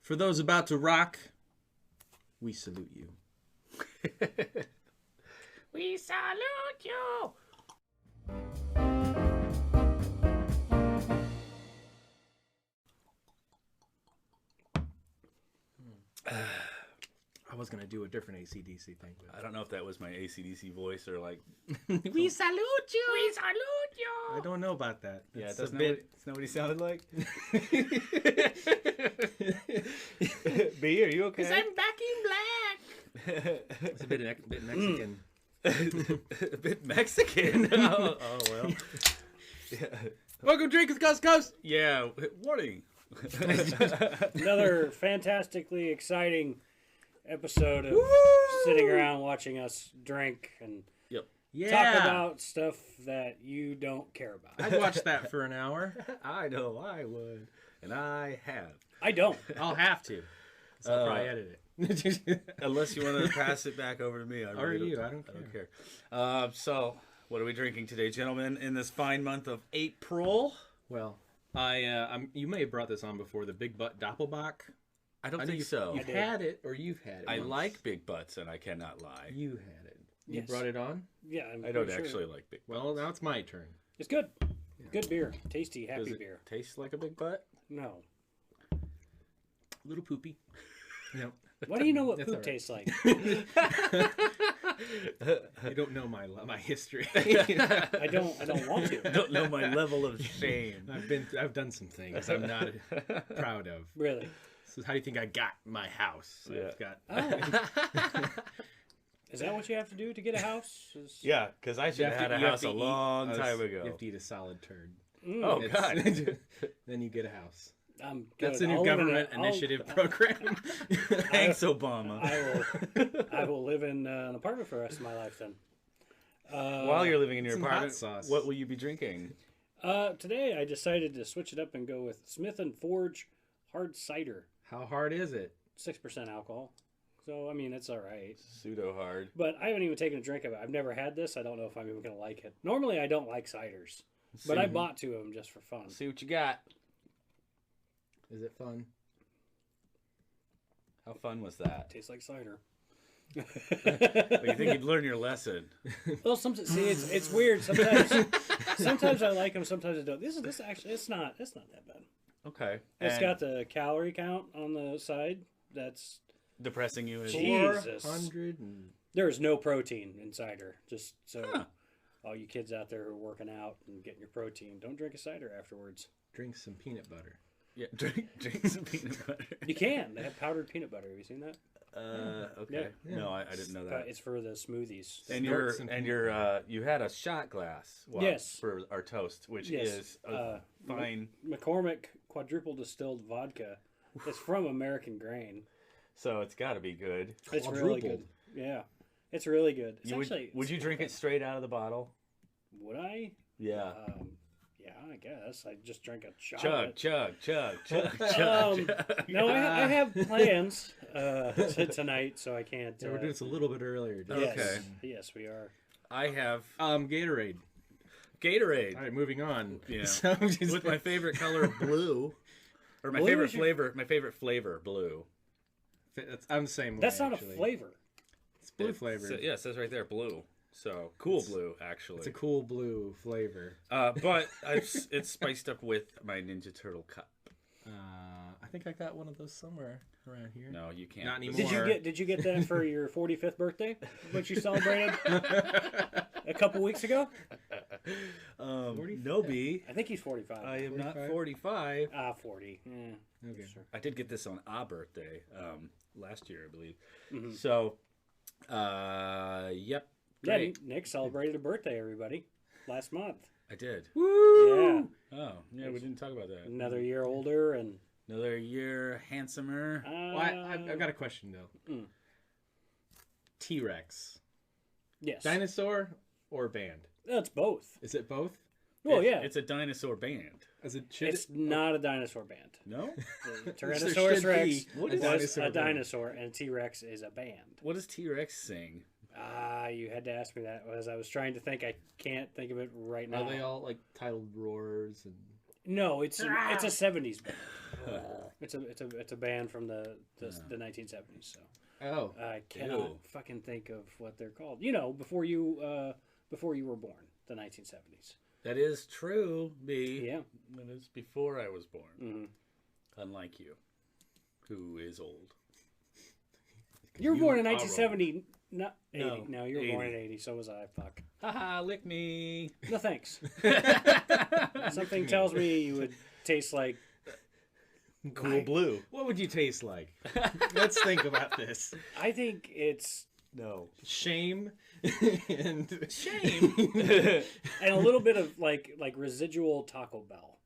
For those about to rock, we salute you. We salute you. I was going to do a different AC/DC thing. But I don't know if that was my AC/DC voice or like. we salute you. We salute you. I don't know about that. Yeah, That's that's a not bit. It's not what he sounded like. B, are you okay? Because I'm back in black. It's a bit Mexican. A bit Mexican. Oh well. Yeah. Welcome, drink with Cose2Cose. Yeah. Warning. Another fantastically exciting episode of sitting around watching us drink and Yeah. talk about stuff that you don't care about. I'd watch that for an hour. I know I would, and I have. I don't. I'll have to. So I'll probably edit it. Unless you want to pass it back over to me. Or you, I don't care. So, what are we drinking today, gentlemen, in this fine month of April? Well, you may have brought this on before, the Big Butt Doppelbock. I don't think so. You've had it, or you've had it. I once. like big butts, and I cannot lie. You had it. You Yes. brought it on? Yeah, I don't actually like big butts. Well, now it's my turn. It's good. Good beer. Tasty, Does happy it beer. taste like a big butt? No. A little poopy. Yep. Why do you know what That's poop all right. tastes like? You don't know my history. I don't want to. I don't know my level of shame. I've done some things I'm not proud of. Really? So how do you think I got my house? Yeah. I've got. Oh. Is that what you have to do to get a house? Yeah, because I should have had a house a long time You ago. have to eat a solid turd. Oh, God. Then you get a house. I'm That's good. a new I'll live in government initiative program. Thanks, Obama. I will live in an apartment for the rest of my life then. While you're living in your some hot apartment, sauce. what will you be drinking? Today I decided to switch it up and go with Smith & Forge hard cider, How hard is it? 6% alcohol. So I mean it's all right. Pseudo hard. But I haven't even taken a drink of it. I've never had this. I don't know if I'm even gonna like it. Normally I don't like ciders, but I bought two of them just for fun. See what you got. Is it fun? How fun was that? Tastes like cider. Well, you think you'd learn your lesson? Well, see, it's weird. Sometimes I like them. Sometimes I don't. This actually it's not that bad. Okay. It's And got the calorie count on the side. That's depressing you. Is Jesus. 400 and... There's no protein in cider. Just so all you kids out there who are working out and getting your protein, don't drink a cider afterwards. Drink some peanut butter. Yeah, drink some peanut butter. You can. They have powdered peanut butter. Have you seen that? Okay. Yeah. No, I didn't know that. It's for the smoothies. And you had a shot glass. Yes. For our toast, which Yes. is a fine. McCormick quadruple distilled vodka. It's from American Grain. So it's got to be good. It's really good. Yeah, it's really good. It's Would you drink it straight out of the bottle? Would I? Yeah. Yeah, I guess. I just drank a shot. Chug, of chug, chug, chug, it. chug. No, I have plans tonight, so I can't. Yeah, we're doing this a little bit earlier. Yes, Okay. Yes, we are. I have Gatorade. Gatorade. All right, moving on. Yeah. So With my favorite color, blue. Or my Blue favorite is your- flavor. My favorite flavor, blue. I'm the same way. That's not actually. a flavor. It's blue flavored. Yeah, it says right there, blue. So cool blue, actually. It's a cool blue flavor. But it's spiced up with my Ninja Turtle cup. I think I got one of those somewhere around here. No, you can't. Not anymore. Did you get that for your 45th birthday, which you celebrated a couple weeks ago? No, B. I think he's 45. I am not 45? 45. 40. Yeah. Okay. Sure. I did get this on our birthday last year, I believe. Mm-hmm. So, yep. Yeah, Great. Nick celebrated a birthday, everybody, last month. I did. Yeah, Oh, yeah, we didn't talk about that. another year older and. Another year handsomer. Well, I've got a question though. T-Rex, Yes. dinosaur or band? It's both. Is it both? Well, yeah. It's a dinosaur band. Is it? Should It's not a dinosaur band. No? The There Tyrannosaurus should Rex be What was is dinosaur a band. dinosaur, and T-Rex is a band. What does T-Rex sing? You had to ask me that as I was trying to think. I can't think of it right now. Are they all like titled roars and? No, it's a '70s band. It's a band from the 1970s. So Oh, I cannot Ew. fucking think of what they're called. You know, before you were born, the 1970s. That is true, B. Yeah. That is before I was born. Mm-hmm. Unlike you, who is old. You were You born in are 1970, not 80. No, No, you were born 80. in 80. So was I. Fuck. Haha, lick me. No thanks. Something tells me you would taste like. Cool blue. what would you taste like? Let's think about this. I think it's No. Shame and Shame. and a little bit of like residual Taco Bell.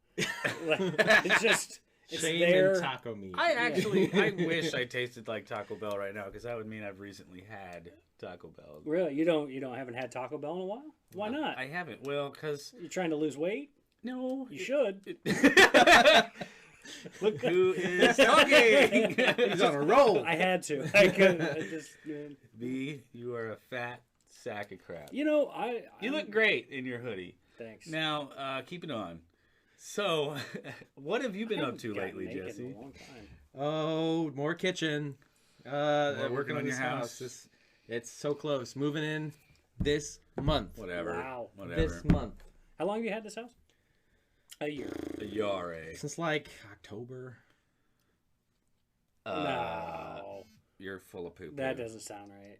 Like, it's shame there. and taco meat. I wish I tasted like Taco Bell right now, because that would mean I've recently had Taco Bell. Really, you haven't had Taco Bell in a while? Why not? I haven't. Well, because You trying to lose weight? no. You should. Look who is talking. He's on a roll. I had to. I couldn't. I just. B, you are a fat sack of crap. You know, You look great in your hoodie. Thanks. Now, keep it on. So, what have you been up to Haven't lately, gotten naked Jesse? in a long time. Oh, more kitchen. working on your house? It's so close. Moving in this month. Whatever. Wow. Whatever. This month. How long have you had this house? A year. A Yare. Since like October. No, You're full of poop. that doesn't sound right.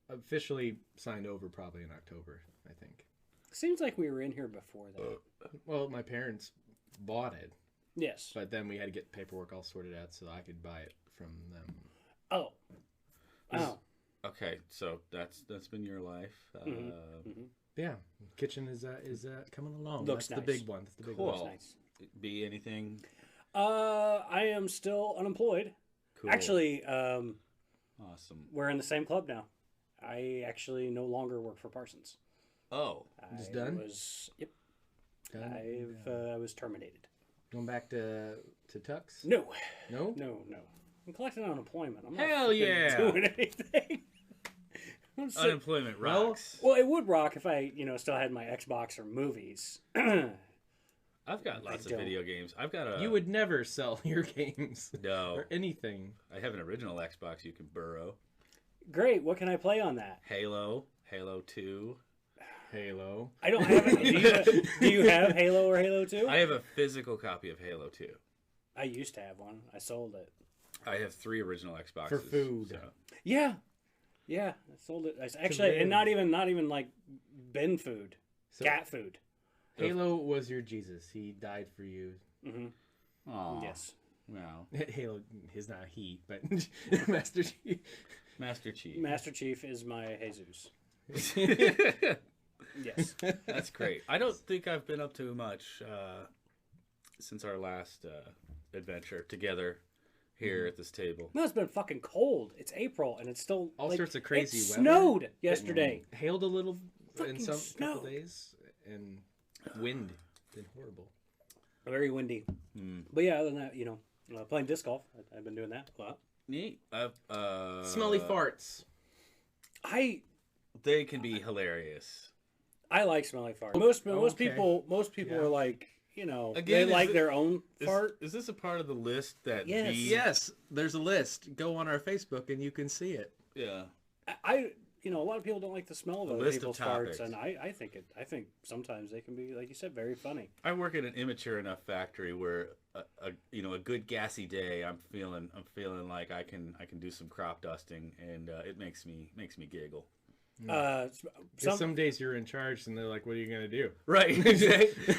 Officially signed over probably in October, I think. Seems like we were in here before that. Well, my parents bought it, Yes. but then we had to get paperwork all sorted out so I could buy it from them. Oh. Oh. Okay, so that's been your life. Yeah, kitchen is coming along. Looks That's nice. the big one. That's the big Cool. one. Nice. Be anything I am still unemployed. cool? Actually, awesome. we're in the same club now. I actually no longer work for Parsons. Oh, Just I done? Yep. Done? I was terminated. Going back to Tux? No. No? No. I'm collecting unemployment. I'm not Hell fucking yeah. doing anything. I'm sick. unemployment rocks. Well, it would rock if I, still had my Xbox or movies. I've got lots of don't. video games. I've got a. You would never sell your games No. or anything. I have an original Xbox you can borrow. Great. What can I play on that? Halo 2. Halo. I don't have it. Do you have Halo or Halo 2? I have a physical copy of Halo 2. I used to have one. I sold it. I have 3 original Xboxes. For food. so- Yeah. I sold it. Actually, and not even like bin food, So cat food. Halo was your Jesus. He died for you. Mm-hmm. Aw. Yes. Wow. Halo is not he, but Master Chief. Master Chief. Master Chief is my Jesus. Yes. That's great. I don't think I've been up to much since our last adventure together here at this table. No, it's been fucking cold. It's April and it's still All like, sorts of crazy it weather. snowed yesterday. Hailed a little in Fucking some snow. couple days, and wind. Been horrible. Very windy. But yeah, other than that, playing disc golf. I've been doing that a lot. Neat. Smelly farts. They can be hilarious. I like smelly farts. Most Okay. people Yeah. are like, Again, they is like it- their own fart. Is this a part of the list that Yes. V? Yes, there's a list. Go on our Facebook and you can see it. Yeah. A lot of people don't like the smell of A other list of people's topics. farts, and I think sometimes they can be, like you said, very funny. I work in an immature enough factory where a good gassy day, I'm feeling like I can do some crop dusting, and it makes me giggle. Some days you're in charge and they're like, "What are you gonna do?" Right.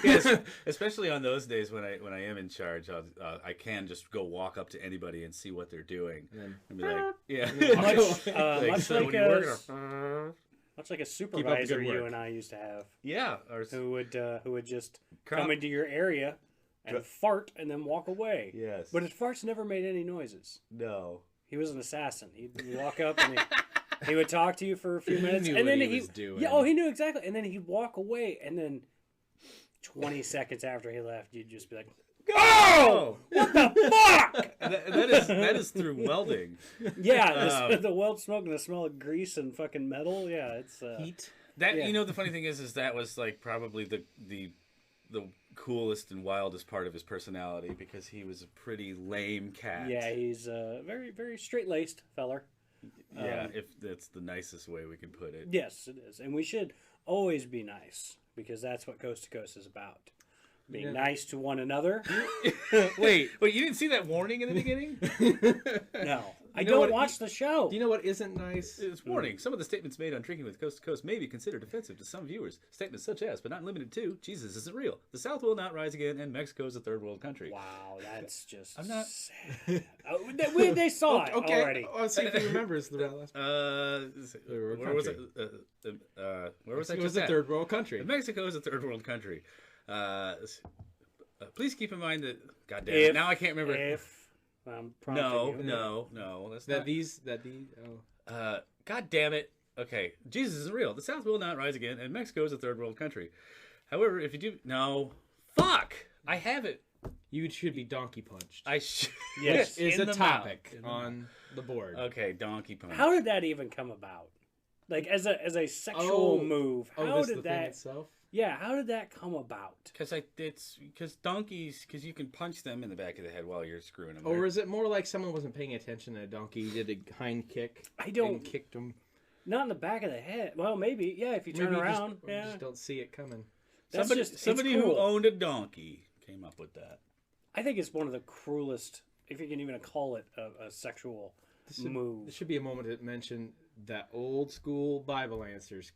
Yes. Especially on those days when I am in charge, I can just go walk up to anybody and see what they're doing and be like, yeah. much so like when you work much like a supervisor you work. and I used to have, yeah, or who would just Crop- come into your area and fart and then walk away. yes, But his farts never made any noises. no. He was an assassin. He'd walk up and he would talk to you for a few minutes, knew and what then he was doing. Yeah, he knew exactly. And then he'd walk away, and then 20 seconds after he left, you'd just be like, Oh, "What the fuck?" that is through welding. Yeah, the weld smoke and the smell of grease and fucking metal. Yeah, it's Heat. That Yeah. the funny thing is that was like probably the coolest and wildest part of his personality because he was a pretty lame cat. Yeah, he's a very, very straight-laced feller. Yeah, if that's the nicest way we can put it. Yes, it is. And we should always be nice because that's what Coast to Coast is about. Being nice to one another. Wait, you didn't see that warning in the beginning? No. I don't watch the show. Do you know what isn't nice? It's warning. Some of the statements made on Drinking with Coast to Coast may be considered offensive to some viewers. Statements such as, but not limited to, Jesus isn't real. The South will not rise again, and Mexico is a third world country. Wow, that's just I'm not- sad. They saw it already. I'll see if he remembers the last. Where was it? Where was I It just was a at? third world country. Mexico is a third world country. Please keep in mind that. God damn If- it! Now I can't remember. If I'm prompting you. No. That's not. God damn it. Okay, Jesus isn't real. The South will not rise again, and Mexico is a third world country. However, if you do, no, fuck, I have it. You should be donkey punched. I should. Yes, is in a the topic mouth. on the board. Okay, donkey punch. How did that even come about? Like as a sexual move. How this did the thing that? itself? Yeah, how did that come about? Because donkeys, because you can punch them in the back of the head while you're screwing them. Or is it more like someone wasn't paying attention and a donkey did a hind kick? I don't- And kicked him. Not in the back of the head. Well, maybe. Yeah, if you turn Maybe around. you yeah. just don't see it coming. That's somebody it's who cool. owned a donkey came up with that. I think it's one of the cruelest, if you can even call it a sexual move. There should be a moment to mention that old school Bible answers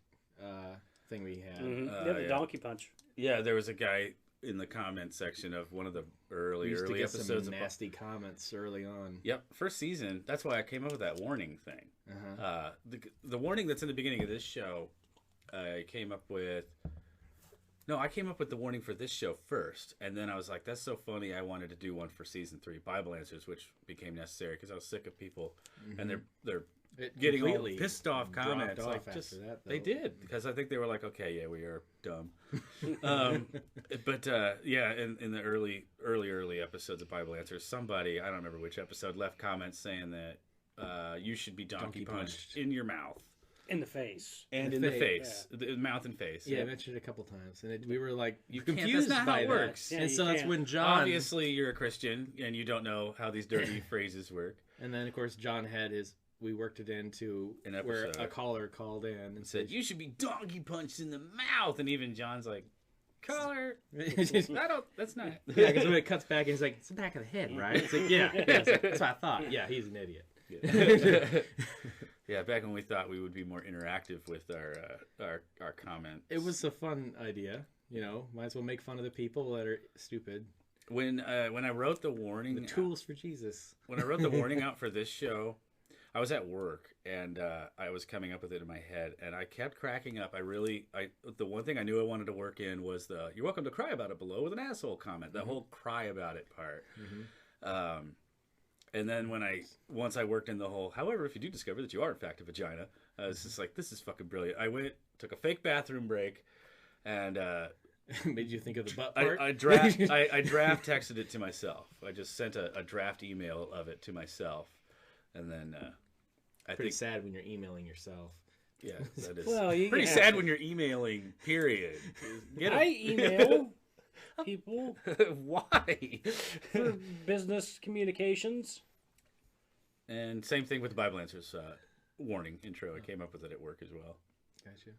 thing we had. The donkey punch. Yeah, there was a guy in the comment section of one of the We early used to get episodes some of nasty comments early on. Yep, first season. That's why I came up with that warning thing. The warning that's in the beginning of this show, I came up with. No, I came up with the warning for this show first, and then I was like, "That's so funny." I wanted to do one for season 3, Bible Answers, which became necessary because I was sick of people, and they're It getting all completely pissed off dropped comments. off Like, after just that, they though. did because I think they were like, "Okay, yeah, we are dumb." But yeah, in the early episodes of Bible Answers, somebody, I don't remember which episode, left comments saying that you should be donkey punched in your mouth In the face. and in the face, the mouth and face. Yeah, I mentioned it a couple times, and we were like You can't- confused that's not how by it that. works. Yeah, and you so that's can't. when John, Obviously, you're a Christian and you don't know how these dirty phrases work. and then of course John had his. We worked it into An where episode. a caller called in and Said said, you should be donkey punched in the mouth, and even John's like, "Caller, "Yeah," I don't. That's not." because when it cuts back, he's like, "It's the back of the head, right?" It's like, "Yeah, that's what I thought." Yeah, he's an idiot. Yeah, back when we thought we would be more interactive with our comments. It was a fun idea, Might as well make fun of the people that are stupid. when I wrote the warning. The tools for Jesus. When I wrote the warning out for this show, I was at work and I was coming up with it in my head, and I kept cracking up. The one thing I knew I wanted to work in was the "You're welcome to cry about it below" with an asshole comment. The whole cry about it part. And then once I worked in the whole, however, if you do discover that you are in fact a vagina, I was just like, this is fucking brilliant. I took a fake bathroom break, and Made you think of the butt part. I draft texted it to myself. I just sent a draft email of it to myself, and then Pretty sad when you're emailing yourself. Yeah, that is Well, you pretty have sad to- when you're emailing. Period. I email people Why? for business communications. And same thing with the Bible Answers warning intro. I came up with it at work as well. Gotcha.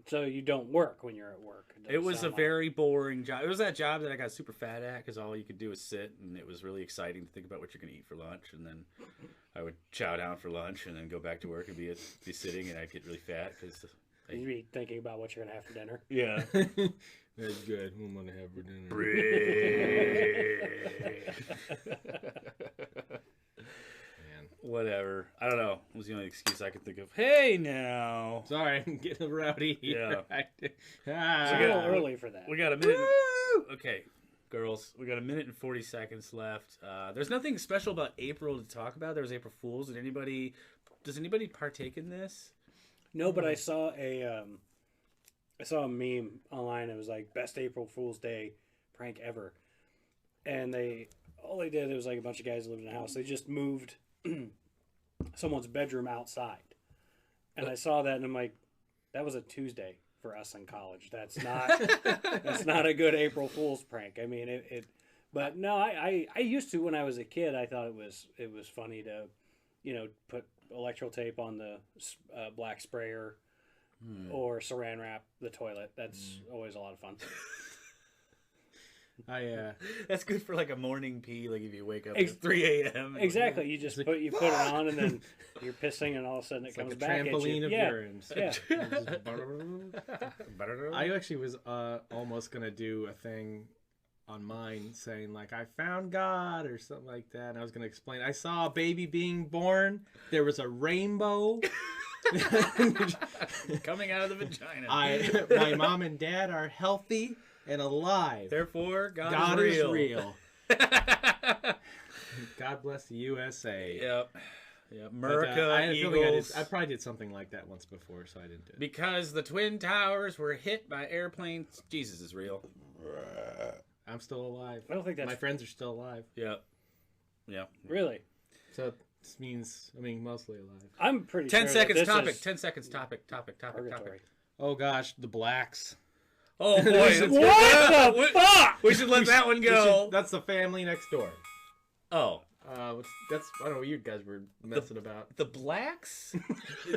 So you don't work when you're at work. It was a very boring job. It was that job that I got super fat at because all you could do is sit, and it was really exciting to think about what you're going to eat for lunch. And then I would chow down for lunch and then go back to work and be sitting, and I'd get really fat because You'd be thinking about what you're gonna have for dinner. yeah. That's good. What am I gonna have for dinner? Man. Whatever. I don't know. It was the only excuse I could think of. Hey, now. Sorry, I'm getting rowdy here. It's a little early for that. We got a minute. Okay, girls. We got a minute and 40 seconds left. There's nothing special about April to talk about. There was April Fool's. Does anybody partake in this? No, but I saw a meme online. It was like best April Fool's Day prank ever, and all they did, it was like a bunch of guys living in a house. They just moved someone's bedroom outside, and I saw that, and I'm like, that was a Tuesday. for us in college. That's not a good April Fool's prank. I mean, but no, I used to when I was a kid. I thought it was funny to, put electrical tape on the black sprayer or saran wrap the toilet. That's always a lot of fun. That's good for like a morning pee, like if you wake up at 3 a.m. Exactly. You just put it on and then you're pissing and all of a sudden it comes like a back at you. trampoline of germs. Yeah. I actually was almost gonna do a thing on mine saying like I found God or something like that, and I was gonna explain. I saw a baby being born. There was a rainbow coming out of the vagina. My mom and dad are healthy and alive. Therefore, God is real. God bless the USA. Yep. America, I Eagles. I probably did something like that once before, so I didn't do it. Because the Twin Towers were hit by airplanes. Jesus is real. I'm still alive. I don't think that's... My friends are still alive. Yep. Really? So this means, mostly alive. I'm pretty 10 sure seconds that this topic. is 10 seconds topic. purgatory. Oh gosh, the blacks. Oh boy. What the fuck? We should let that one go. That's the family next door. Oh. That's I don't know what you guys were messing about. The blacks?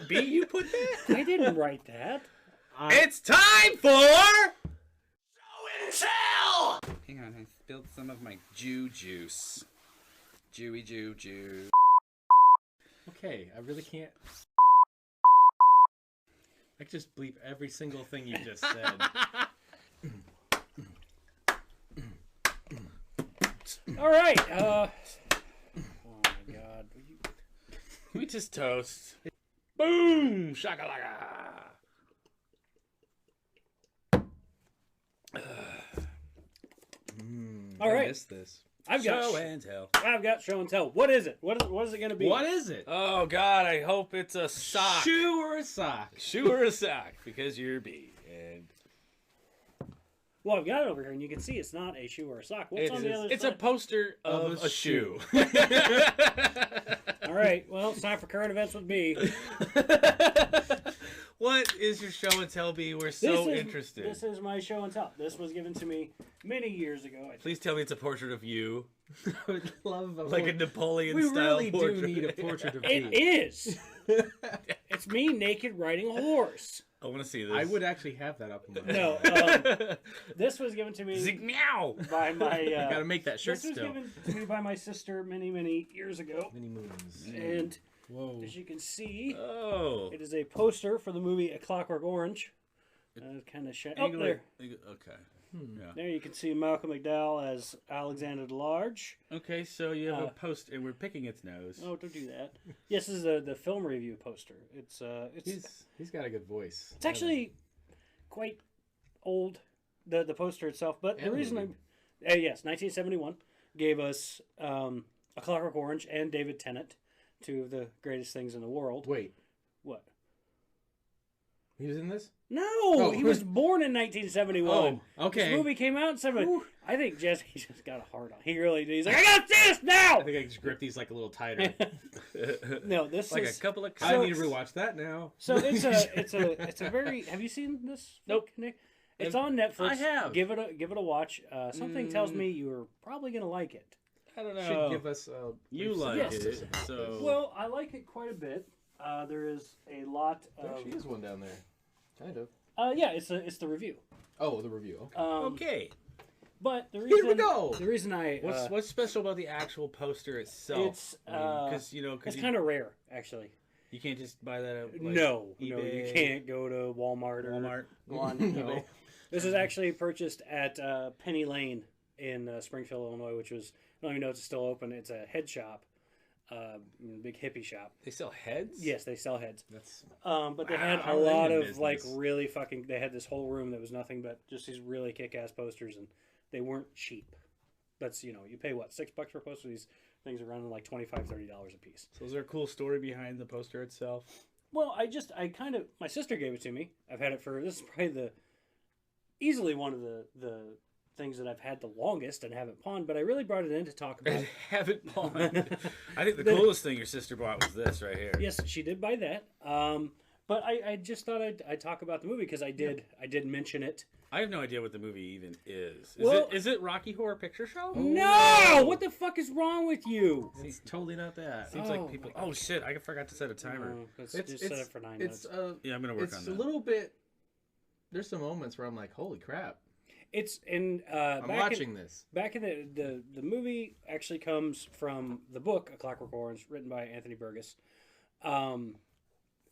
B, you put that? I didn't write that. It's time for Show and Tell! Hang on, I spilled some of my Jew juice. Jewy Jew juice. Okay, I really can't. I could just bleep every single thing you just said. All right. Oh my God. Can we just toast? Boom! Shakalaka! All right. I missed this. I've got Show and Tell. I've got show and tell. What is it? What is it going to be? What is it? Oh God, I hope it's a sock. Shoe or a sock? Shoe or a sock, because you're B. And Well, I've got it over here, and you can see it's not a shoe or a sock. What's on the other it's side? a poster of a shoe. All right. Well, it's time for current events with me. What is your show and tell, B? We're so interested. This is my show and tell. This was given to me many years ago. Please tell me it's a portrait of you, I would love like a Napoleon We style really portrait. do need a portrait of It me. is. It's me naked riding a horse. I want to see this. I would actually have that up in my No, this was given to me Zig meow. by my. Gotta make that shirt This was still. given to me by my sister many years ago, Many moons. and Whoa. as you can see, Oh. it is a poster for the movie A Clockwork Orange. Kind of shiny. Oh, there. Okay. Yeah. There you can see Malcolm McDowell as Alexander the Large. Okay, so you have a post, and we're picking its nose. Oh, don't do that. Yes, this is the film review poster. It's He's got a good voice. It's actually quite old, the poster itself. But the And reason movie. yes, 1971 gave us A Clockwork Orange and David Tennant, two of the greatest things in the world. Wait, What? he was in this? No, he was born in 1971. Oh, okay. This movie came out in 71. I think Jesse just got a hard on. He really did. He's like, I got this now! I think I just grip these like a little tighter. No, this Like is... a couple of. I need to rewatch that now. So it's a very... Have you seen this? Nope. Nick? It's on Netflix. I have. Give it a watch. Something tells me you're probably going to like it. I don't know. Should give us a You brief like synopsis. it, so. Well, I like it quite a bit. There is a lot There of... actually is one down there. Kind of. Yeah, it's the review. Oh, the review. Okay. Okay. But the reason... Here we go! The reason I... What's special about the actual poster itself? It's, because it's kind of rare, actually. you can't just buy that at like, No, you eBay, can't go to Walmart or Walmart. go on eBay. This is actually purchased at Penny Lane in Springfield, Illinois, which was, I don't even know if it's still open. It's a head shop, big hippie shop. They sell heads. Yes, they sell heads. That's But they had how a are they lot in of business? like really fucking. They had this whole room that was nothing but just these really kick-ass posters, and they weren't cheap. That's you pay what, $6 per poster. These things are running like $25-30 a piece. So is there a cool story behind the poster itself? Well, my sister gave it to me. I've had it for, this is probably easily one of the things that I've had the longest and haven't pawned, but I really brought it in to talk about. And haven't pawned. I think the coolest thing your sister bought was this right here. Yes, she did buy that. But I just thought I'd talk about the movie because I did mention it. I have no idea what the movie even is. Well- Is it Rocky Horror Picture Show? No! What the fuck is wrong with you? It's totally not that. Seems like people. Oh shit! I forgot to set a timer. No, let's just set it for 9 minutes. Yeah, I'm gonna work on It's that. a little bit. There's some moments where I'm like, holy crap! It's in. I'm watching this. Back in the movie actually comes from the book A Clockwork Orange, written by Anthony Burgess.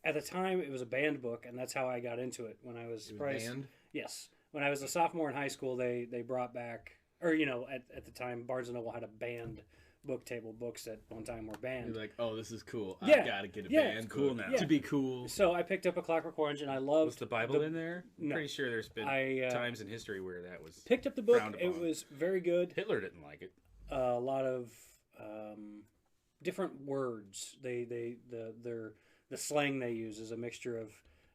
At the time, it was a banned book, and that's how I got into it. When I was Banned? Yes, when I was a sophomore in high school, they brought back, or at the time, Barnes and Noble had a banned book table. Books at one time were banned. You're like, oh, this is cool. Yeah. I've got to get a Yeah, band it's cool book now. to be cool. So I picked up A Clockwork Orange, and I loved. Was the Bible in there? I'm No. pretty sure there's been times in history where that was. Picked up the book. frowned It upon. was very good. Hitler didn't like it. A lot of different words. The slang they use is a mixture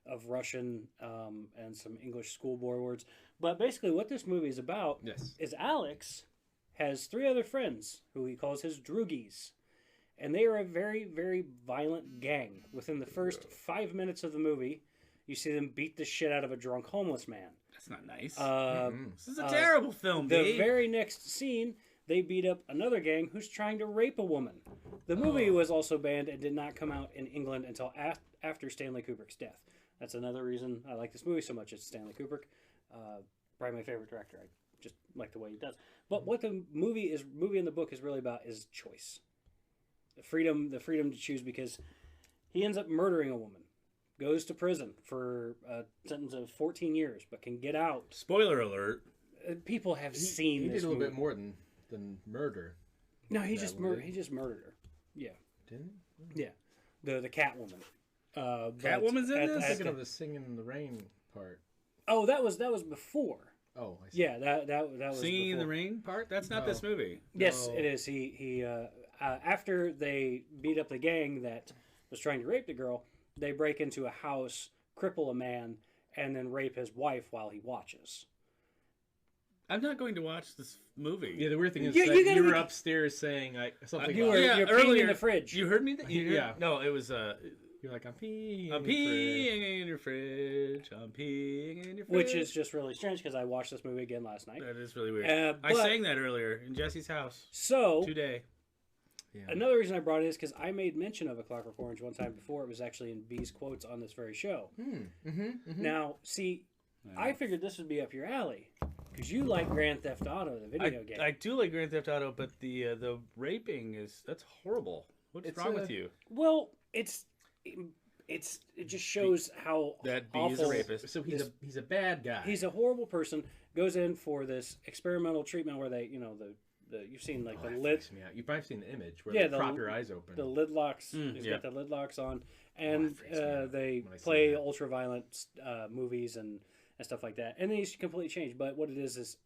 of Russian and some English schoolboy words. But basically, what this movie is about Yes. is Alex has 3 other friends who he calls his droogies. And they are a very, very violent gang. Within the first 5 minutes of the movie, you see them beat the shit out of a drunk homeless man. That's not nice. This This is a terrible film, The B. very next scene, they beat up another gang who's trying to rape a woman. The movie was also banned and did not come out in England until after Stanley Kubrick's death. That's another reason I like this movie so much. It's Stanley Kubrick, probably my favorite director. I just like the way he does. But what the movie in the book is really about is choice, the freedom to choose. Because he ends up murdering a woman, goes to prison for a sentence of 14 years, but can get out. Spoiler alert. People have seen He this did a little movie. bit more than murder. No, he that just one, he just murdered her. Yeah, Didn't yeah. The Catwoman. Catwoman's in at- this? I'm at thinking the- of the singing in the rain part. Oh, that was before. Oh, I see. Yeah, that was Singing in the before. Rain part? That's not No. this movie. Yes, No. it is. He after they beat up the gang that was trying to rape the girl, they break into a house, cripple a man, and then rape his wife while he watches. I'm not going to watch this movie. Yeah, the weird thing is You- that you gotta you were be- upstairs saying like something. You about, were- yeah, you're peeing earlier in the fridge. You heard me? Yeah. No, it was You're like, I'm peeing. I'm in the fridge." peeing in your fridge. I'm peeing in your fridge. Which is just really strange because I watched this movie again last night. That is really weird. I but- sang that earlier in Jesse's house So today. Yeah. another reason I brought it is because I made mention of A Clockwork Orange one time before. It was actually in B's quotes on this very show. Now, see, I figured this would be up your alley because you like Grand Theft Auto, the video game. I do like Grand Theft Auto, but the raping that's horrible. What's It's wrong with you? Well, it just shows how That B awful. is a rapist. So he's a bad guy. He's a horrible person. Goes in for this experimental treatment where they, the you've seen like the that lid, freaks me out. You've probably seen the image where Yeah, they the- prop your eyes open. the lid locks. Mm, He's yeah. got the lid locks on, and freaks me out they when I see play that. ultra violent movies and stuff like that. And then he's completely changed. But what it is it's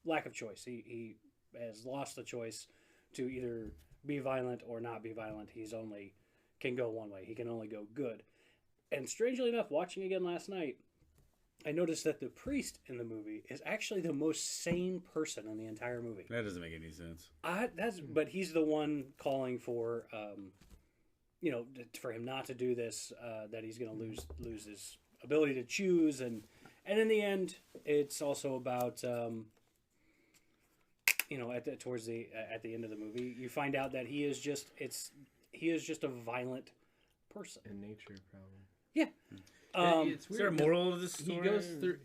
lack of choice. He has lost the choice to either be violent or not be violent. He's only can go one way. He can only go good. And strangely enough, watching again last night, I noticed that the priest in the movie is actually the most sane person in the entire movie. That doesn't make any sense. But he's the one calling for, for him not to do this. That he's going to lose his ability to choose, and in the end, it's also about, at the end of the movie, you find out that he is just a violent person. in nature, probably. Yeah. It's Is there a weird. moral to this story? He goes through.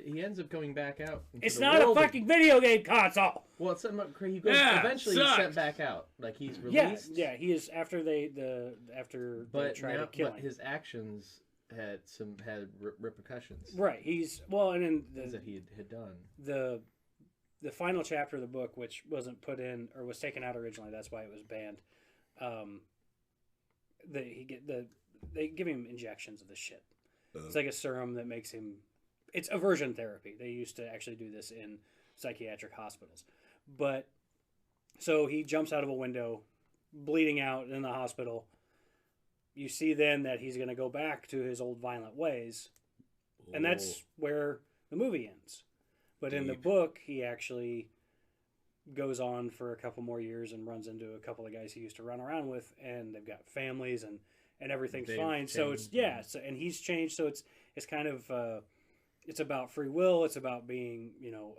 He ends up going back out. into It's the not a world fucking video game console. Well, it's something. He goes. Yeah, Eventually, he's sucks. sent back out. Like he's Yeah, released. yeah. He is after they But try to now, kill but him. his actions had repercussions. Right. He's and then Things that he had done. the final chapter of the book, which wasn't put in or was taken out originally, that's why it was banned. They give him injections of this shit. It's like a serum that makes him. It's aversion therapy. They used to actually do this in psychiatric hospitals, but so he jumps out of a window, bleeding out in the hospital. You see then that he's going to go back to his old violent ways, and that's where the movie ends. But in the Deep. book, he actually goes on for a couple more years and runs into a couple of guys he used to run around with, and they've got families, and and everything's They've fine. So it's changed, so, and he's changed. So it's kind of it's about free will. It's about being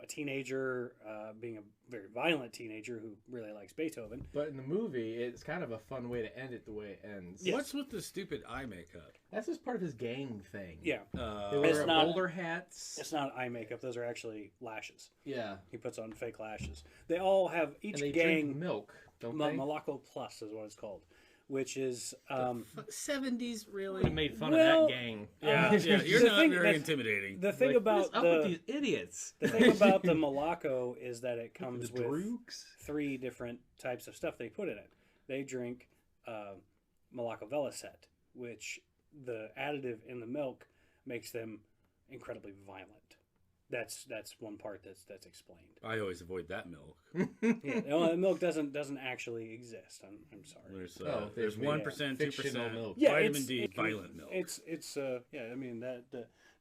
a teenager, being a very violent teenager who really likes Beethoven. But in the movie, it's kind of a fun way to end it the way it ends. Yes. What's with the stupid eye makeup? That's just part of his gang thing. Yeah, They It's wear not- bowler hats. it's not eye makeup. Those are actually lashes. Yeah. He puts on fake lashes. They all have each And they gang. drink milk, don't they? Malaco Plus is what it's called, which is 70s, really? They made fun Well, of that gang. Yeah, you're The not thing- very that's- intimidating. the thing Like, about what's up with these idiots? the thing about the Malaco is that it The comes with droogs? 3 different types of stuff they put in it. They drink Malaco Velicet, which the additive in the milk makes them incredibly violent. That's one part that's explained. I always avoid that milk. Yeah, the milk doesn't actually exist. I'm sorry. There's they've 1%, fictional 2% milk. Yeah, vitamin it's- D, it- violent milk. It's I mean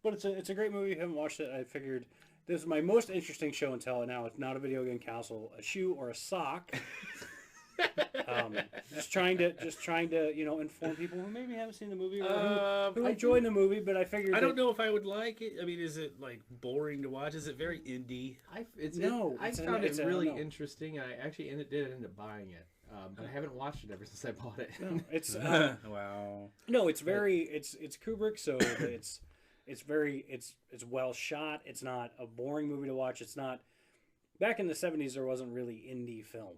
but it's a great movie. If you haven't watched it, I figured this is my most interesting show and tell. Now it's not a video game console, a shoe or a sock. Just trying to inform people who maybe haven't seen the movie or who enjoyed the movie, but I figured I don't know if I would like it. I mean, is it like boring to watch? Is it very indie? I it's found it I really don't know. interesting. I actually did end up buying it, but I haven't watched it ever since I bought it. No, it's Wow. no, it's very it's Kubrick, so it's very well shot. It's not a boring movie to watch. It's not. Back in the 70s, there wasn't really indie film.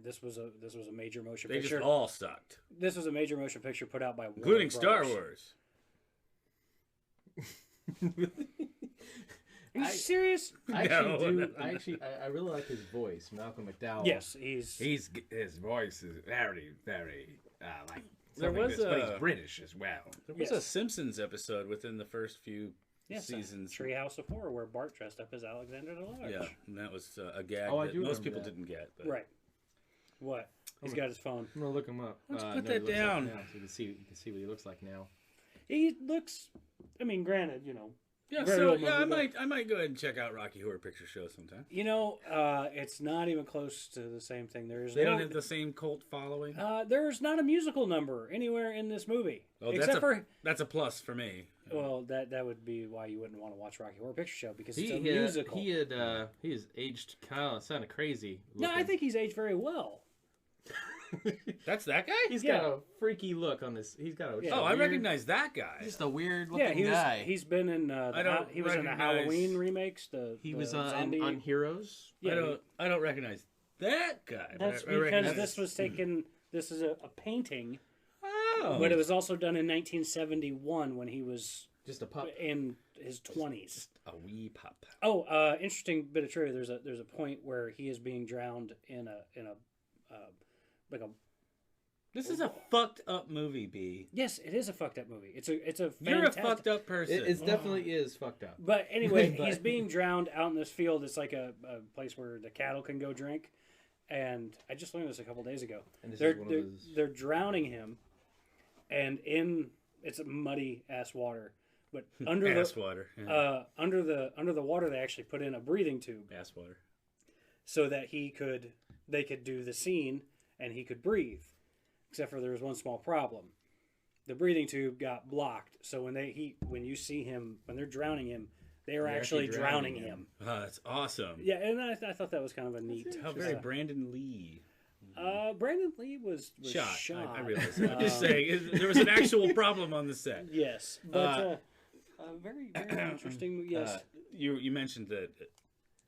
This was a major motion They picture. just all sucked, This was a major motion picture put out by Warner including Star Brothers. Wars. Are you serious? I No, actually do. no, I really like his voice, Malcolm McDowell. Yes, he's his voice is very like. There something was but a- he's British as well. There was a Simpsons episode within the first few seasons. Treehouse of Horror where Bart dressed up as Alexander the Large. Yeah, and that was a gag Oh, I that do most remember people that. didn't get. But. Right. What? He's got his phone. I'm gonna look him up. Let's No, put he that looks like down. now, so you can see what he looks like now. He looks. I mean, granted, Yeah, Very so old yeah, movie, I might go ahead and check out Rocky Horror Picture Show sometime. it's not even close to the same thing. They don't have the same cult following. There's not a musical number anywhere in this movie, Oh, that's a plus for me. Well, that would be why you wouldn't want to watch Rocky Horror Picture Show because it's He a musical. he has aged kind of crazy. No, I looking. think he's aged very well. That's that guy. He's Yeah. got a freaky look on this. He's got a Yeah. Oh, I weird- recognize that guy. Just a weird Yeah, looking guy. he's been in he was in the recognize- Halloween remakes. He the was zombie. on Heroes. Yeah, I don't recognize that guy. that's but I recognize- because this was taken. This is a painting, Oh, but it was also done in 1971 when he was Just a pup. in his 20s. a wee pup. Oh, interesting bit of trivia. There's a point where he is being drowned in a like a. This is a fucked up movie, B. Yes, it is a fucked up movie. It's a You're a fantastic- fucked up person. It definitely is fucked up. But anyway, But- he's being drowned out in this field. It's like a place where the cattle can go drink. And I just learned this a couple days ago. And this They're is one of those. they're drowning him, and it's muddy ass water. But under Ass the water. Yeah. under the water, they actually put in a breathing tube Ass water. so that they could do the scene and he could breathe. Except for there was one small problem. The breathing tube got blocked. So when you see him when they're drowning him, they are They're actually actually drowning drowning him. Oh, that's awesome. Yeah, and I thought that was kind of a neat. How very Brandon Lee. Brandon Lee was Shot. I shot. realize that. I'm just saying, there was an actual problem on the set. Yes, but very interesting movie. Yes, You mentioned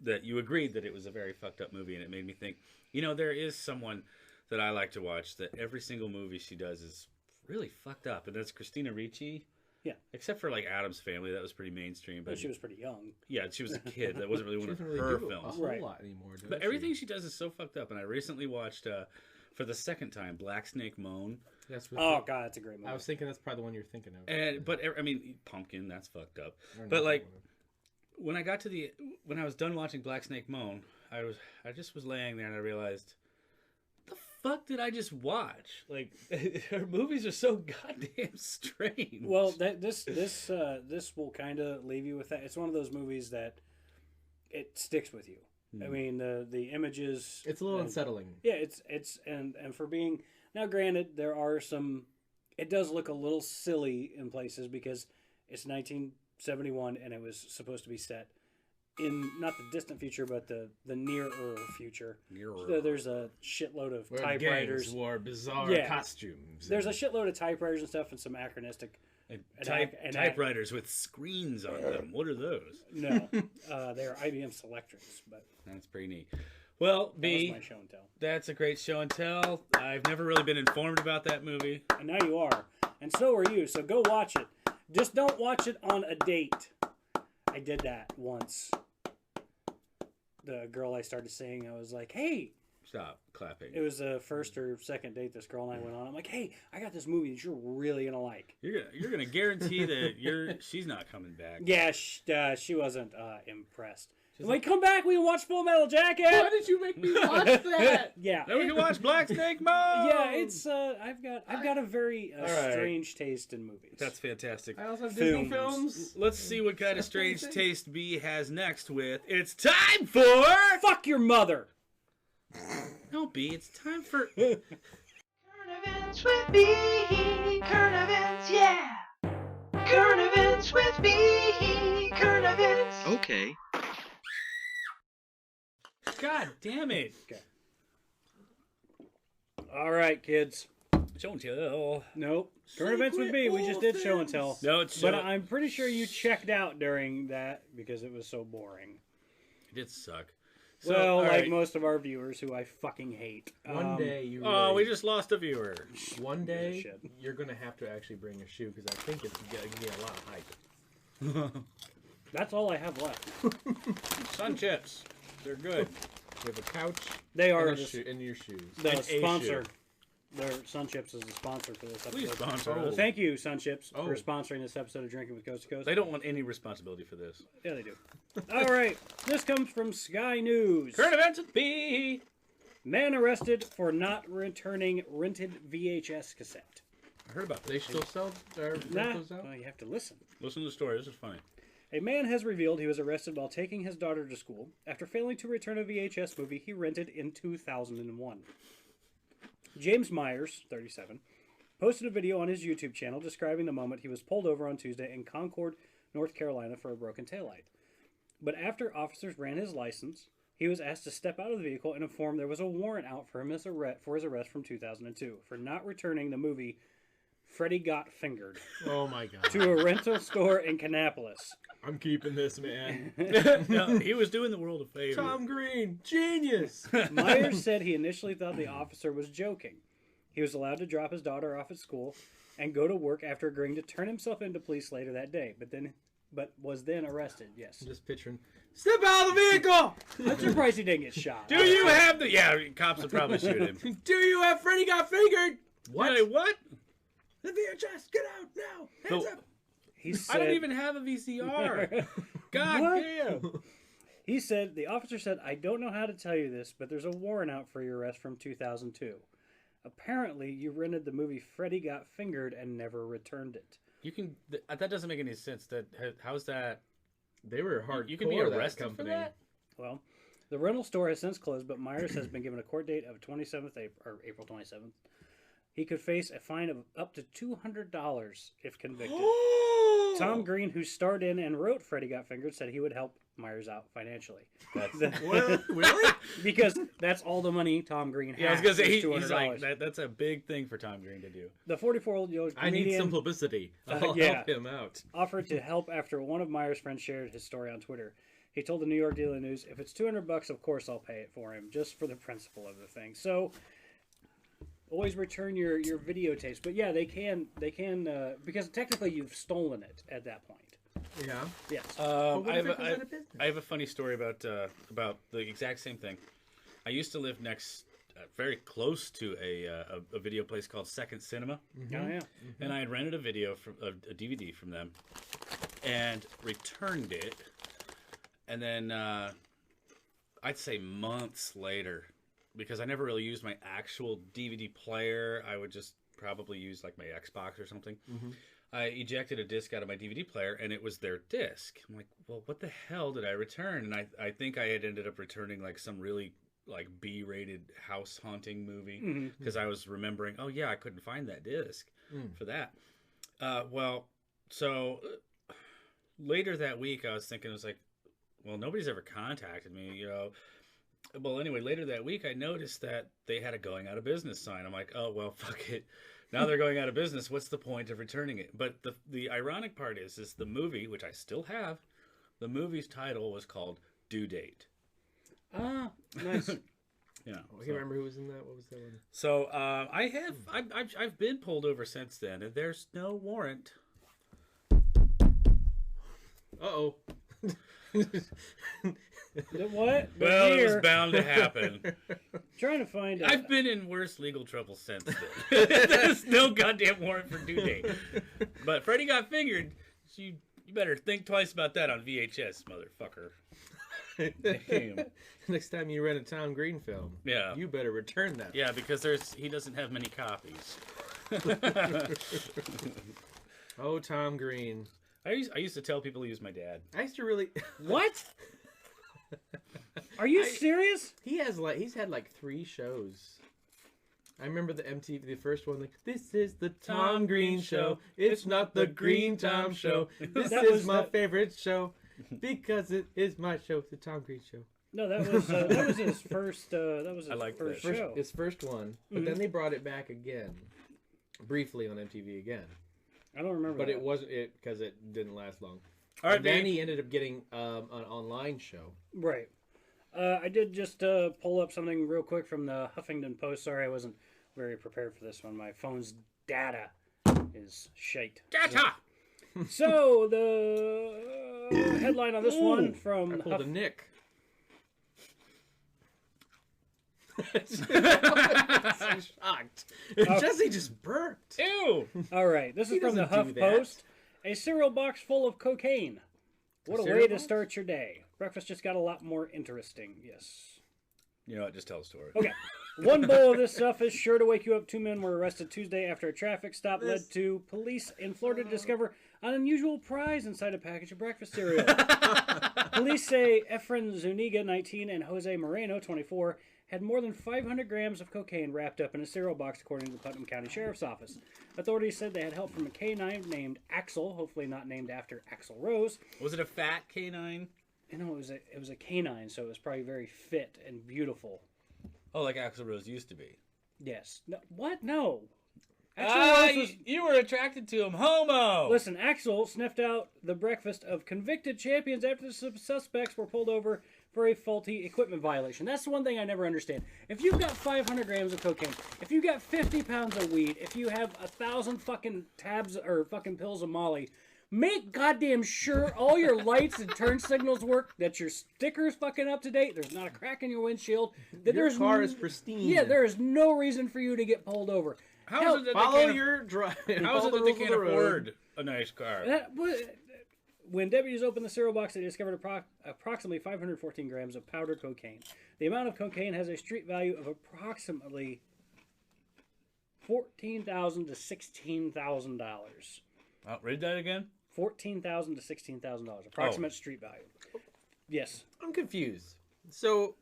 that you agreed that it was a very fucked up movie, and it made me think. There is someone that I like to watch that every single movie she does is really fucked up, and that's Christina Ricci. Yeah. Except for like Addams Family, that was pretty mainstream. But she was pretty young. yeah, she was a kid. That wasn't really She one of doesn't really her do films. a whole Right. lot anymore. Does But she? everything she does is so fucked up. And I recently watched, for the second time, Black Snake Moan. That's what Oh god, that's a great movie. I was thinking that's probably the one you're thinking of. But I mean, Pumpkin, that's fucked up. Or But not like, that one. when I was done watching Black Snake Moan, I just was laying there and I realized, the fuck did I just watch? Like, her movies are so goddamn strange. Well, this will kind of leave you with that. It's one of those movies that it sticks with you. I mean, the images. It's a little and- unsettling. Yeah, it's and for being now. Granted, there are some it does look a little silly in places because it's 1971 and it was supposed to be set in not the distant future but the nearer future. So there's a shitload of Where typewriters. gangs wore bizarre Yeah. costumes. There's a shitload of typewriters and stuff and some anachronistic. Typewriters with screens on them. What are those? No, they're IBM Selectrics, but That's pretty neat. Well, that B, was my show and tell. that's a great show and tell. I've never really been informed about that movie. And now you are, and so are you. So go watch it. Just don't watch it on a date. I did that once. The girl I started seeing, I was like, "Hey." Stop clapping. It was the first or second date this girl and I went on. I'm like, "Hey, I got this movie that you're really gonna like." You're gonna guarantee that she's not coming back. Yeah, she wasn't impressed. I'm like, "Come back, we can watch Full Metal Jacket." Why did you make me watch that? Yeah. Then we can watch Black Snake Moan. Yeah, it's I've got a very right. strange taste in movies. That's fantastic. I also have Disney Films. films. Let's see what kind of strange taste B has next with It's time for Fuck your mother. No B, it's time for Current events with me. Current events, yeah. Current events with me. Current events. Okay. God damn it. All right, kids. Show and tell. Nope. Current events with me. We just did show and tell. No, it's But I'm pretty sure you checked out during that because it was so boring. It did suck. Well, all like right. most of our viewers who I fucking hate. One day you. Oh, really- we just lost a viewer. One day Shit. you're gonna have to actually bring a shoe because I think it's gonna get a lot of hype. That's all I have left. Sun chips. They're good. You have a couch. They are and, the, in your shoes. the and a sponsor. shoe. Their Sun Chips is the sponsor for this episode. Please sponsor Oh. us. Thank you, Sun Chips, Oh. for sponsoring this episode of Drinking with Cose to Cose. They don't want any responsibility for this. Yeah, they do. All right. This comes from Sky News. Current events with B. Man arrested for not returning rented VHS cassette. I heard about They this. still sell or rent Nah, those out? well, you have to listen. Listen to the story. This is funny. A man has revealed he was arrested while taking his daughter to school after failing to return a VHS movie he rented in 2001. James Myers, 37, posted a video on his YouTube channel describing the moment he was pulled over on Tuesday in Concord, North Carolina for a broken taillight. But after officers ran his license, he was asked to step out of the vehicle and informed there was a warrant out for him for his arrest from 2002 for not returning the movie Freddy Got Fingered Oh my god! to a rental store in Kannapolis. I'm keeping this, man. No, he was doing the world a favor. Tom Green, genius. Myers said he initially thought the officer was joking. He was allowed to drop his daughter off at school and go to work after agreeing to turn himself into police later that day, but was then arrested. Yes. I'm just picturing. Step out of the vehicle. I'm surprised he didn't get shot. Do you have the... Yeah, cops would probably shoot him. Do you have Freddy Got Fingered? What? Wait, what? The VHS, get out now. Hands No. up. He said, I don't even have a VCR. God What? damn. He said, the officer said, I don't know how to tell you this, but there's a warrant out for your arrest from 2002. Apparently, you rented the movie Freddy Got Fingered and never returned it. You can... That doesn't make any sense. How's that... They were hard. You can be arrested for that? Well, the rental store has since closed, but Myers has been given a court date of April 27th. He could face a fine of up to $200 if convicted. Tom Green, who starred in and wrote Freddy Got Fingered, said he would help Myers out financially. Well, really? Because that's all the money Tom Green has. Yeah, I was going to say, is he's $200. like, that's a big thing for Tom Green to do. The 44-year-old I need comedian some publicity. I'll yeah. help him out. offered to help after one of Myers' friends shared his story on Twitter. He told the New York Daily News, if it's $200, of course I'll pay it for him, just for the principle of the thing. So... always return your videotapes, but yeah, they can because technically you've stolen it at that point. Yeah. Yes. I have a funny story about the exact same thing. I used to live very close to a video place called Second Cinema, Oh yeah. and I had rented a DVD from them, and returned it, and then I'd say months later, because I never really used my actual DVD player, I would just probably use like my Xbox or something. I ejected a disc out of my DVD player, and it was their disc. I'm like, well, what the hell did I return? And I think I had ended up returning like some really like B-rated house haunting movie because I was remembering, oh yeah, I couldn't find that disc for that. So later that week, I was thinking, I was like, well, nobody's ever contacted me, you know. Well, anyway, later that week, I noticed that they had a going out of business sign. I'm like, oh, well, fuck it. Now they're going out of business. What's the point of returning it? But the ironic part is the movie, which I still have, the movie's title was called Due Date. Ah, nice. Yeah. I can't remember who was in that. What was that one? So I've been pulled over since then, and there's no warrant. Uh-oh. What? But Well, it was here, bound to happen. trying to find. I've been in worse legal trouble since then. There's no goddamn warrant for due date. But Freddie got fingered. You better think twice about that on VHS, motherfucker. Damn. Next time you rent a Tom Green film, Yeah. you better return that. Yeah, because he doesn't have many copies. Oh, Tom Green. I used to tell people he was my dad. I used to really. What? Are you serious? He's had like 3 shows. I remember the MTV, the first one. Like, this is the Tom Green Show. It's not the Green Tom Show. This is my favorite show because it is my show. The Tom Green Show. No, that was his first. That was his I like first that. show. His first one, but then they brought it back again, briefly on MTV again. I don't remember. But that. it wasn't it because it didn't last long. All right, And then babe. he ended up getting an online show. Right. I did just pull up something real quick from the Huffington Post. Sorry, I wasn't very prepared for this one. My phone's data is shite. Data! So the headline on this one from I pulled a Nick. I'm shocked. Jesse just burped. Ew! All right, this is He from the doesn't Huff do that. Post. A cereal box full of cocaine. What a cereal way to box? start your day. Breakfast just got a lot more interesting. Yes. You know what? Just tell the story. Okay. One bowl of this stuff is sure to wake you up. 2 men were arrested Tuesday after a traffic stop led to police in Florida to discover an unusual prize inside a package of breakfast cereal. Police say Efren Zuniga, 19, and Jose Moreno, 24, had more than 500 grams of cocaine wrapped up in a cereal box, according to the Putnam County Sheriff's Office. Authorities said they had help from a canine named Axel, hopefully not named after Axl Rose. Was it a fat canine? You know, it was a canine, so it was probably very fit and beautiful. Oh, like Axl Rose used to be. Yes. No, what? No. Axl Ah, Rose was... you were attracted to him. Homo! Listen, Axel sniffed out the breakfast of convicted champions after the suspects were pulled over for a faulty equipment violation. That's the one thing I never understand. If you've got 500 grams of cocaine, if you got 50 pounds of weed, if you have 1,000 fucking tabs or fucking pills of Molly, make goddamn sure all your lights and turn signals work, that your sticker's fucking up to date, there's not a crack in your windshield, that Your there's car is pristine. Yeah, there is no reason for you to get pulled over. How is it that Follow they can't, your drive. how is it that they can't afford a nice car? When deputies opened the cereal box, they discovered approximately 514 grams of powdered cocaine. The amount of cocaine has a street value of approximately $14,000 to $16,000. Oh, read that again? $14,000 to $16,000. Approximate street value. Yes. I'm confused. So,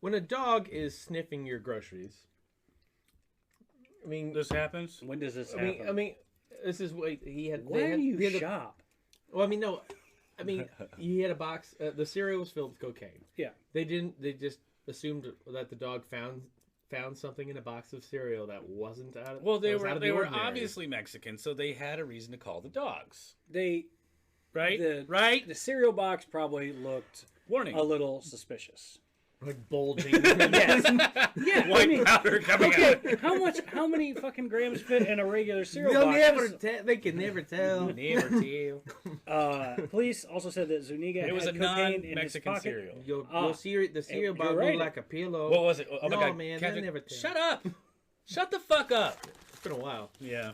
when a dog is sniffing your groceries, I mean, This happens? When does this happen? I mean, this is what he had. Where do you he had shop? Well, I mean, no. I mean, he had a box. The cereal was filled with cocaine. Yeah. They didn't. They just assumed that the dog found something in a box of cereal that wasn't out of. Well, they was out of the were ordinary. obviously Mexican, so they had a reason to call the dogs. Right? Right? The cereal box probably looked Warning. a little suspicious. like bulging. Yes. Yeah. I White mean, powder coming out. okay, how many fucking grams fit in a regular cereal They'll box? never they can never tell. Never tell. Police also said that Zuniga It was had a cocaine in his non-Mexican pocket. cereal. You'll see the cereal box you're look right. like a pillow. What was it? Oh my No, God. man, Captain- they'll never tell. Shut up. Shut the fuck up. It's been a while. Yeah.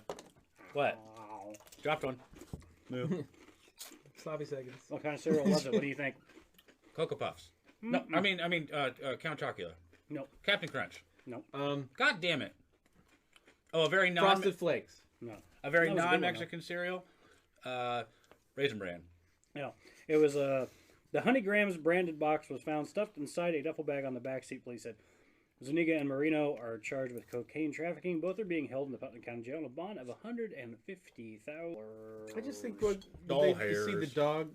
What? Wow. Dropped one. Move. Sloppy seconds. What kind of cereal was it? What do you think? Cocoa Puffs. No, I mean, Count Chocula. No, Captain Crunch. no, God damn it. Oh, a very Frosted Flakes. no. a very That was a good one, non-Mexican cereal. Raisin Bran. No, it was the The Honeygrams branded box was found stuffed inside a duffel bag on the back seat, police said. Zuniga and Marino are charged with cocaine trafficking. Both are being held in the Putnam County Jail on a bond of $150,000. I just think when Doll you see hairs. the dog,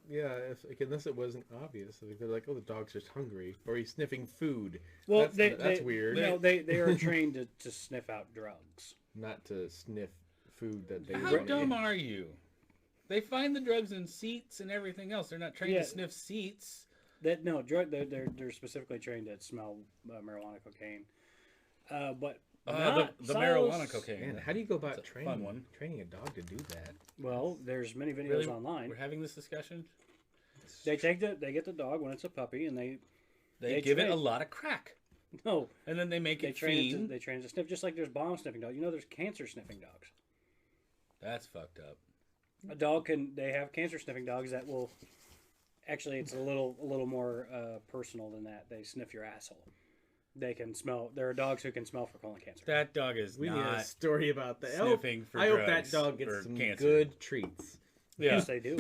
unless it wasn't obvious, like, they're like, oh, the dog's just hungry, or he's sniffing food. Well, that's weird. No, they are trained to sniff out drugs. Not to sniff food that they. How dumb are you? They find the drugs in seats and everything else. They're not trained Yeah. to sniff seats. They're specifically trained to smell marijuana, cocaine. But The marijuana cocaine. Man, how do you go about That's a fun one. training a dog to do that? well, there's many videos Really? online. We're having this discussion. They get the dog when it's a puppy, and they Give it train- a lot of crack, no and then they make they it train fiend. they train it to sniff, just like there's bomb sniffing dogs. There's cancer sniffing dogs. That's fucked up. A dog they have cancer sniffing dogs that will. Actually, it's a little more personal than that. They sniff your asshole. They can smell. There are dogs who can smell for colon cancer. That dog is We need a not story about that. sniffing for I hope that drugs dog gets or some cancer. good treats. Yeah. Yes, they do.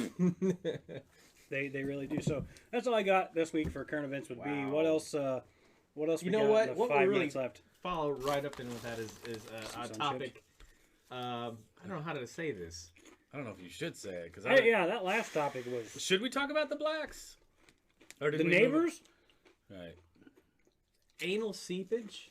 They really do. So that's all I got this week for current events. Would be Wow. what else? What else? You we know got what? in the What we're 5 really- minutes left. Follow right up in with that is a Some topic. I don't know how to say this. I don't know if you should say it because Hey, yeah, that last topic was Should we talk about the blacks? Or did the we move it? neighbors. Right. Anal seepage.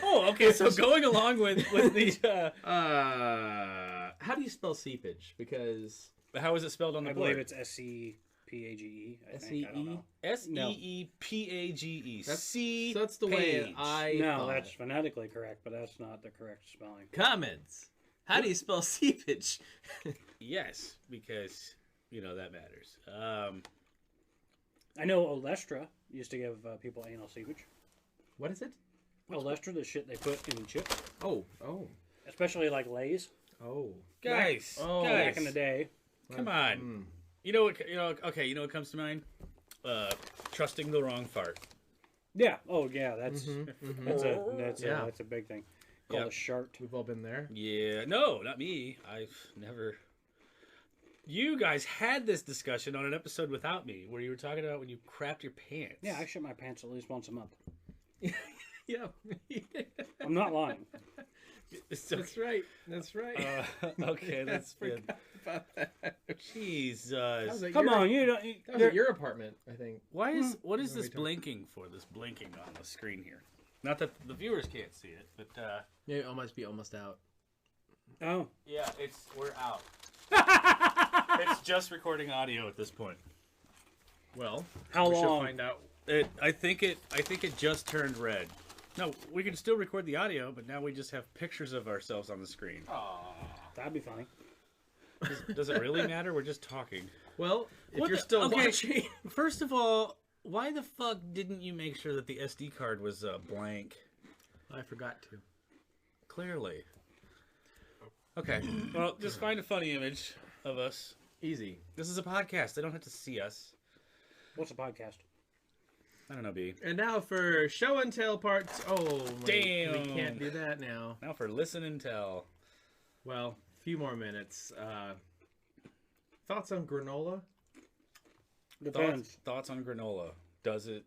Oh, okay. So going along with the How do you spell seepage? Because how is it spelled on the I board? believe it's SEPAGE. I think. I don't know. SEEPAGE. That's C. that's the way page. I No, thought. that's phonetically correct, but that's not the correct spelling. Comments. How do you spell seepage? Yes, because that matters. I know Olestra used to give people anal seepage. What is it? Olestra, the shit they put in chips, Oh. especially like Lay's Guys, Oh. guys, back in the day. come on. Mm. You know what? Okay. You know what comes to mind? Trusting the wrong fart. Yeah. Oh, yeah. That's Mm-hmm. that's a big thing. Called Yeah. a shart. We've all been there. Yeah. No, not me. I've never. You guys had this discussion on an episode without me, where you were talking about when you crapped your pants. Yeah, I shit my pants at least once a month. Yeah. I'm not lying. That's right. That's right. Okay, that's good. About that. Jesus. That was at Come your- on, you don't. That was at your apartment, I think. What is What this are we talking- blinking for? This blinking on the screen here. Not that the viewers can't see it, but Yeah, it must be almost out. Oh, yeah, we're out. It's just recording audio at this point. Well, how we should long? find out. I think it just turned red. No, we can still record the audio, but now we just have pictures of ourselves on the screen. That'd be funny. Does it really matter? We're just talking. Well, if What you're the- still okay. watching, First of all, why the fuck didn't you make sure that the SD card was blank? I forgot to. Clearly. Okay. Well, just find a funny image of us. Easy. This is a podcast. They don't have to see us. What's a podcast? I don't know, B. And now for show and tell parts. Oh, wait, Damn. we can't do that now. Now for listen and tell. Well, a few more minutes. Thoughts on granola? Depends. Thoughts on granola. Does it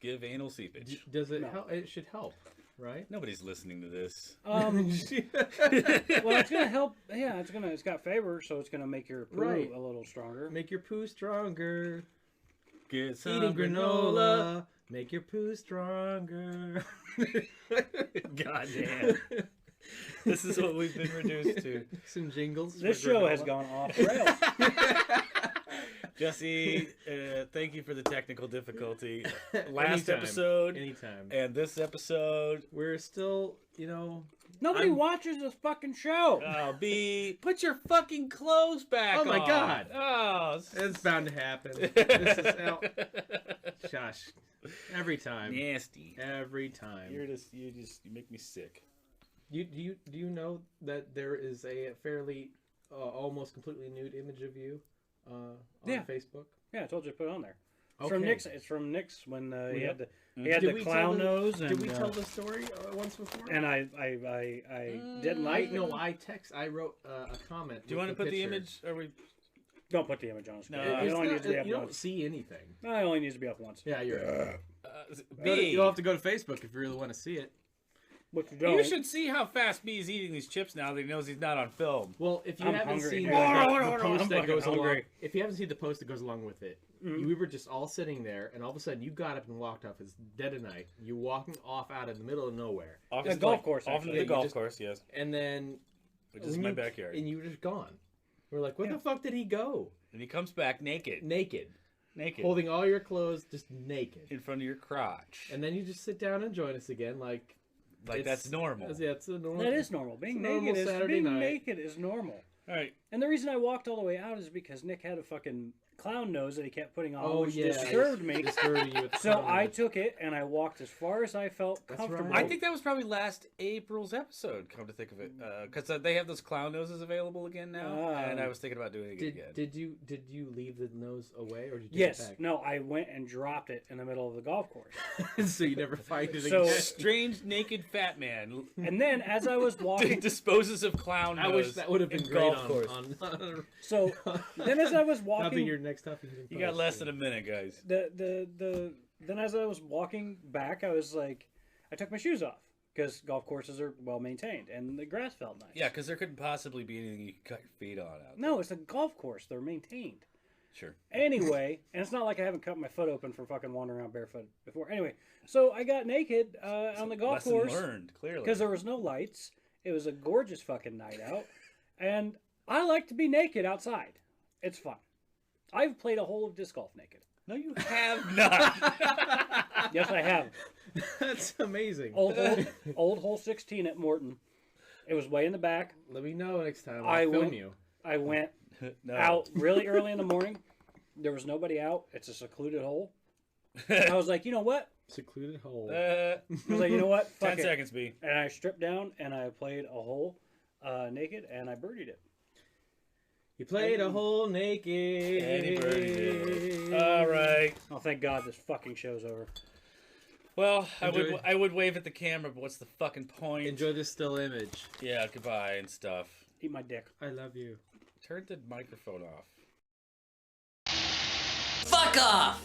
give anal seepage? Does it No. help? It should help, right? Nobody's listening to this. Well, it's gonna help. Yeah, it's got favor, so it's gonna make your poo Right. a little stronger. Make your poo stronger. Get some Eating granola. Make your poo stronger. God damn. This is what we've been reduced to. Some jingles. This for show granola. has gone off the rails. Jesse, thank you for the technical difficulty. Last Anytime. episode Anytime. and this episode. We're still, Nobody watches this fucking show. Oh, B, put your fucking clothes back Oh my on. God. Oh, it's bound to happen. This is Josh. Every time. nasty. Every time. You make me sick. Do you know that there is a fairly almost completely nude image of you on Yeah. Facebook? Yeah, I told you to put it on there. It's Okay. from Nick's. It's from Nick's when he Yeah. had the we clown tell nose. Did and, we tell the story once before? And I didn't like. I wrote a comment. Do you want to put the image? Are we? Don't put the image on screen. No, it only needs to be up you don't once. see anything. No, it only needs to be up once. Yeah, you're right. B, You'll have to go to Facebook if you really want to see it. But you don't. you should see how fast B is eating these chips now that he knows he's not on film. Well, if you I'm haven't hungry. seen Hold on, hold on, the hold on, post I'm that goes fucking along, hungry. if you haven't seen the post that goes along with it, we were just all sitting there, and all of a sudden you got up and walked off. It's dead of night. You walking off out of the middle of nowhere, Off The the golf course, Off actually. the Yeah, you golf just- course, yes. and then Which is my backyard. and you were just gone. We're like, where the fuck did he go? And he comes back naked. Naked, Holding holding all your clothes, just naked. in front of your crotch. And then you just sit down and join us again, like Like, that's normal. Yeah, it's a normal. That is normal. Being It's a normal naked is Saturday being night. naked is normal. All right. And the reason I walked all the way out is because Nick had a fucking clown nose that he kept putting on, Oh which yeah, disturbed me. Disturbed you with the So sound. I took it and I walked as far as I felt That's comfortable. right. I think that was probably last April's episode, come to think of it. Because they have those clown noses available again now. And I was thinking about doing it again. Did you leave the nose away or did you take Yes. it back? No, I went and dropped it in the middle of the golf course. So you never find it So- again. Strange naked fat man And then as I was walking, disposes of clown I nose wish that would have been in great golf course. on so then as I was that'll be walking, your next topic. You got less than a minute, guys. then as I was walking back, I was like, I took my shoes off because golf courses are well maintained and the grass felt nice. Yeah, because there couldn't possibly be anything you could cut your feet on out there. No, it's a golf course. They're maintained. Sure. Anyway, and it's not like I haven't cut my foot open for fucking wandering around barefoot before. Anyway, so I got naked on the golf Lesson course learned, clearly. because there was no lights. It was a gorgeous fucking night out, and I like to be naked outside. It's fun. I've played a hole of disc golf naked. No, you have not. Yes, I have. That's amazing. Old hole 16 at Morton. It was way in the back. Let me know next time. I I'll film went- you. I went No. out really early in the morning. There was nobody out. It's a secluded hole. I was like, you know what? Secluded hole. I was like, you know what? Fuck 10 it. seconds, B. And I stripped down and I played a hole naked and I birdied it. You played a hole naked. And he birdied it. All right. Oh, thank God this fucking show's over. Well, Enjoy. I would wave at the camera, but what's the fucking point? Enjoy this still image. Yeah, goodbye and stuff. Eat my dick. I love you. Turn the microphone off. Fuck off!